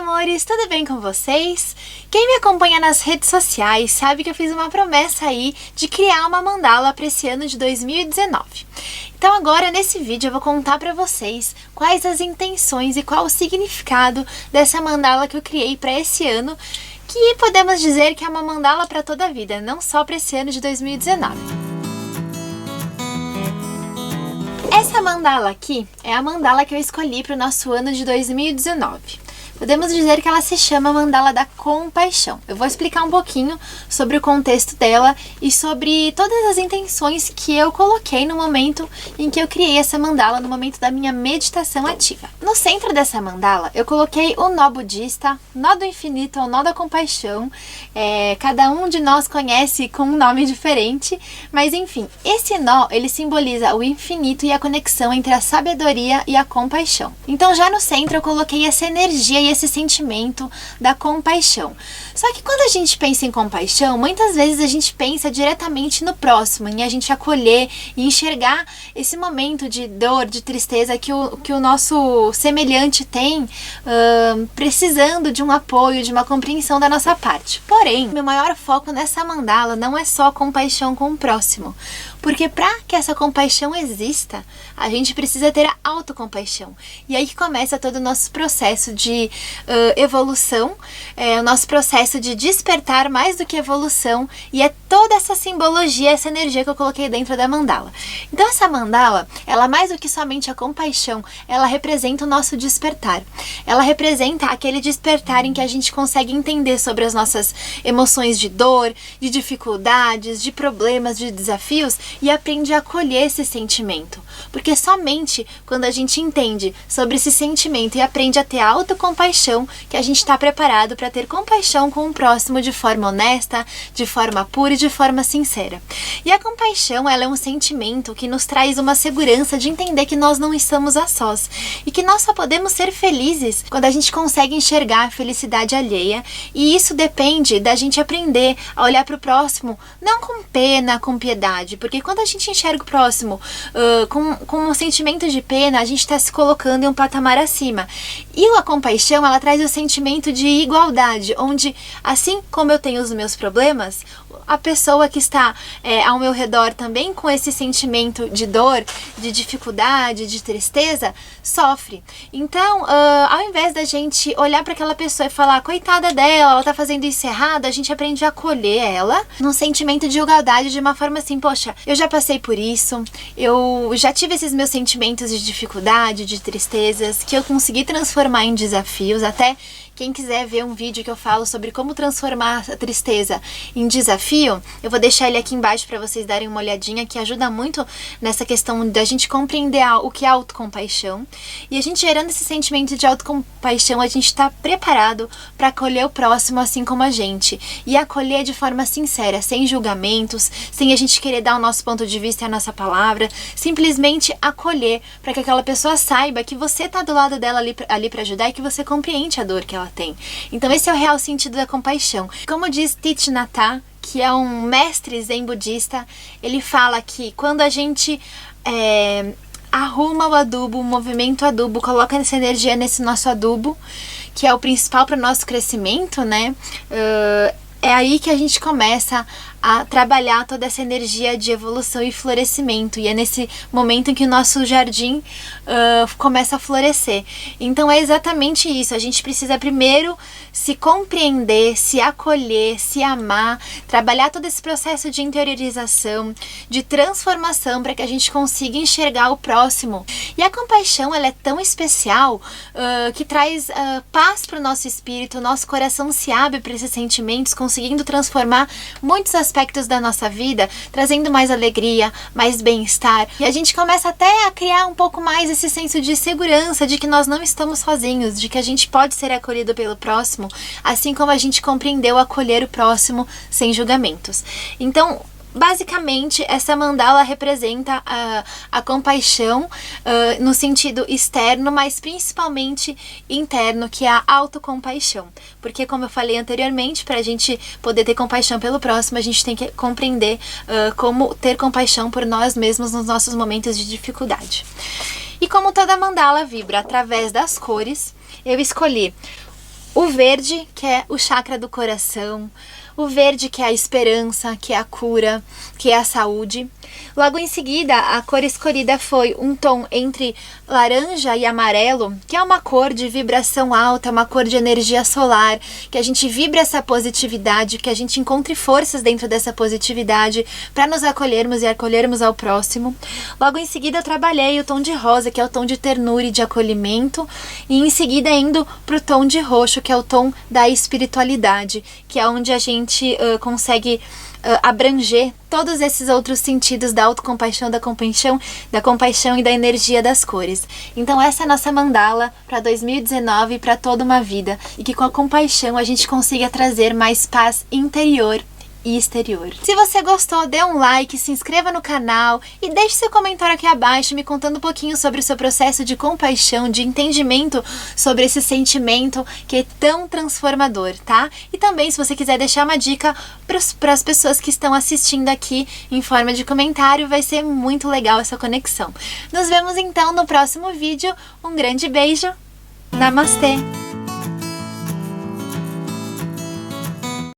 amores, tudo bem com vocês? Quem me acompanha nas redes sociais sabe que eu fiz uma promessa aí de criar uma mandala para esse ano de 2019. Então agora nesse vídeo eu vou contar para vocês quais as intenções e qual o significado dessa mandala que eu criei para esse ano, que podemos dizer que é uma mandala para toda a vida, não só para esse ano de 2019. Essa mandala aqui é a mandala que eu escolhi para o nosso ano de 2019. Podemos dizer que ela se chama Mandala da Compaixão. Eu vou explicar um pouquinho sobre o contexto dela e sobre todas as intenções que eu coloquei no momento em que eu criei essa mandala, no momento da minha meditação ativa. No centro dessa mandala, eu coloquei o nó budista, nó do infinito ou nó da compaixão. Cada um de nós conhece com um nome diferente, mas enfim, esse nó, ele simboliza o infinito e a conexão entre a sabedoria e a compaixão. Então já no centro eu coloquei essa energia e esse sentimento da compaixão. Só que quando a gente pensa em compaixão, muitas vezes a gente pensa diretamente no próximo, em a gente acolher e enxergar esse momento de dor, de tristeza que o nosso semelhante tem, precisando de um apoio, de uma compreensão da nossa parte. Porém, meu maior foco nessa mandala não é só compaixão com o próximo, porque para que essa compaixão exista, a gente precisa ter a autocompaixão. E aí que começa todo o nosso processo de evolução, o nosso processo de despertar mais do que evolução, e é toda essa simbologia, essa energia que eu coloquei dentro da mandala. Então essa mandala, ela mais do que somente a compaixão, ela representa o nosso despertar. Ela representa aquele despertar em que a gente consegue entender sobre as nossas emoções de dor, de dificuldades, de problemas, de desafios, e aprende a acolher esse sentimento. Porque somente quando a gente entende sobre esse sentimento e aprende a ter autocompaixão, que a gente está preparado para ter compaixão com o próximo de forma honesta, de forma pura e de forma sincera. E a compaixão, ela é um sentimento que nos traz uma segurança de entender que nós não estamos a sós e que nós só podemos ser felizes quando a gente consegue enxergar a felicidade alheia, e isso depende da gente aprender a olhar para o próximo não com pena, com piedade, porque quando a gente enxerga o próximo com um sentimento de pena, a gente está se colocando em um patamar acima. E a compaixão, ela traz o sentimento de igualdade, onde assim como eu tenho os meus problemas, a pessoa que está ao meu redor também com esse sentimento de dor, de dificuldade, de tristeza, sofre. Então, ao invés da gente olhar para aquela pessoa e falar, coitada dela, ela tá fazendo isso errado, a gente aprende a acolher ela num sentimento de igualdade, de uma forma assim, poxa, eu já passei por isso, eu já tive esses meus sentimentos de dificuldade, de tristezas, que eu consegui transformar em desafios. Até quem quiser ver um vídeo que eu falo sobre como transformar a tristeza em desafio, eu vou deixar ele aqui embaixo para vocês darem uma olhadinha, que ajuda muito nessa questão da gente compreender o que é autocompaixão. E a gente gerando esse sentimento de autocompaixão, a gente está preparado para acolher o próximo assim como a gente. E acolher de forma sincera, sem julgamentos, sem a gente querer dar o nosso ponto de vista e a nossa palavra. Simplesmente acolher para que aquela pessoa saiba que você está do lado dela ali para ajudar e que você compreende a dor que ela tem. Então esse é o real sentido da compaixão. Como diz Thich Nhat Hanh, que é um mestre zen budista, ele fala que quando a gente arruma o adubo, o movimento adubo, coloca essa energia nesse nosso adubo, que é o principal para o nosso crescimento, né? É aí que a gente começa a trabalhar toda essa energia de evolução e florescimento, e é nesse momento em que o nosso jardim começa a florescer. Então é exatamente isso, a gente precisa primeiro se compreender, se acolher, se amar, trabalhar todo esse processo de interiorização, de transformação, para que a gente consiga enxergar o próximo. E a compaixão, ela é tão especial que traz paz para o nosso espírito, o nosso coração se abre para esses sentimentos, conseguindo transformar muitos aspectos da nossa vida, trazendo mais alegria, mais bem-estar. E a gente começa até a criar um pouco mais esse senso de segurança, de que nós não estamos sozinhos, de que a gente pode ser acolhido pelo próximo, assim como a gente compreendeu acolher o próximo sem julgamentos. Então, basicamente, essa mandala representa a compaixão no sentido externo, mas principalmente interno, que é a autocompaixão. Porque, como eu falei anteriormente, para a gente poder ter compaixão pelo próximo, a gente tem que compreender como ter compaixão por nós mesmos nos nossos momentos de dificuldade. E como toda mandala vibra através das cores, eu escolhi o verde, que é o chakra do coração, o verde, que é a esperança, que é a cura, que é a saúde. Logo em seguida, a cor escolhida foi um tom entre laranja e amarelo, que é uma cor de vibração alta, uma cor de energia solar, que a gente vibra essa positividade, que a gente encontre forças dentro dessa positividade para nos acolhermos e acolhermos ao próximo. Logo em seguida, eu trabalhei o tom de rosa, que é o tom de ternura e de acolhimento, e em seguida indo para o tom de roxo, que é o tom da espiritualidade, que é onde a gente consegue abranger todos esses outros sentidos da autocompaixão, da compaixão e da energia das cores. Então essa é a nossa mandala para 2019 e para toda uma vida, e que com a compaixão a gente consiga trazer mais paz interior e exterior. Se você gostou, dê um like, se inscreva no canal e deixe seu comentário aqui abaixo me contando um pouquinho sobre o seu processo de compaixão, de entendimento sobre esse sentimento que é tão transformador, tá? E também, se você quiser deixar uma dica para as pessoas que estão assistindo aqui em forma de comentário, vai ser muito legal essa conexão. Nos vemos então no próximo vídeo. Um grande beijo. Namastê!